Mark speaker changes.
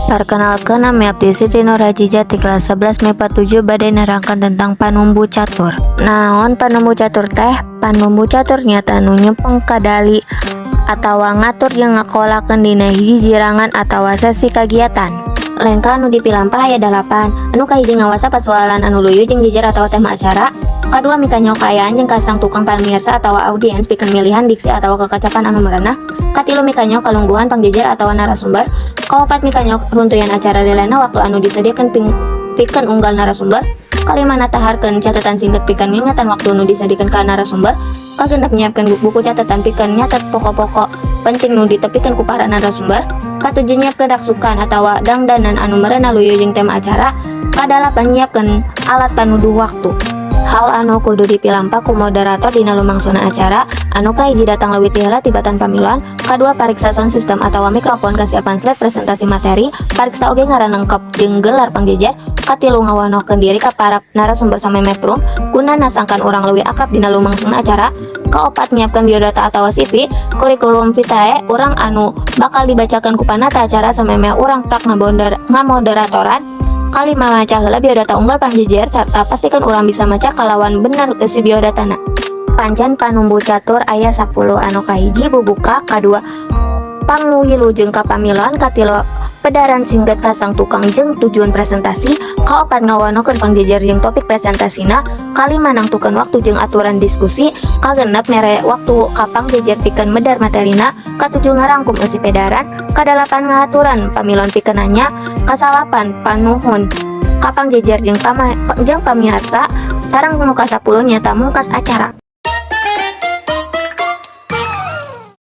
Speaker 1: Perkenalkan, nama abdi Siti Nurhajijah di kelas 11 MIPA 7 badai nerangkan tentang panumbu catur. Naon panumbu catur teh? Panumbu catur nyata nu nyepeng kadali atau ngatur yang ngakolakeun dina hiji jirangan atau sesi kagiatan. Lengka anu dipilampah aya 8. Anu kahiji ngawasa persoalan anu luyu jeung jejer atau tema acara. Kadua mika nyokayaan jeung kasang tukang pamirsa atau audiens pikeun milihan diksi atau kekacapan anu merenah. Katilu mika nyok kalungguhan pangjejer atau narasumber. Kaopat mika nyok runtuyan acara lilena waktu anu disediakeun pikeun unggal narasumber. Kalima nataharkeun catatan singkat pikeun ngingatan waktu anu disediakeun ka narasumber. Kagendak nyiapkeun buku catatan pikeun nyatet pokok-pokok penting nu ditepikeun ku para narasumber. Katujuh nyiapkeun daksukan atau dangdanan anu merenah luyu jeung tema acara. Kadalapan nyiapkeun alat panuduh waktu. Hal anu kudu dipilampah ku moderator dina lumangsuna acara. Anu kahiji datang leuwih ti heula tibatan pamiluan. Kadua pariksa sound system atau mikrofon kasiapan slide presentasi materi. Pariksa oge ngaranengkep jeung gelar pangjejer. Katilu ngawanohkeun diri ka para narasumber same metrum guna nasangkan urang leuwih akrab dina lumangsuna acara. Kaopat nyiapkeun biodata atau CV, kurikulum vitae urang anu bakal dibacakeun ku panata acara samemeh urang prak ngamoderatoran. Kalima maca heula biodata unggal pangjejer sarta pastikan urang bisa maca kalawan bener isi biodatana. Pancen panumbu catur aya 10 anu kahiji bubuka, kadua pangwilujeng kapamiluan, katilu pedaran singkat kasang tukang jeung tujuan presentasi, kaopat ngawanokeun pangjejer jeung topik presentasina, kalima nangtukeun waktu jeung aturan diskusi, kagenep mere waktu ka pangjejer pikeun medar materina, katujuh ngarangkum isi pedaran, kadalapan ngaturan pamiluan pikeun nanya, kasalapan panuhun ka pangjejer jeung pamiarsa, sareng nu ka 10 nyata mungkas acara.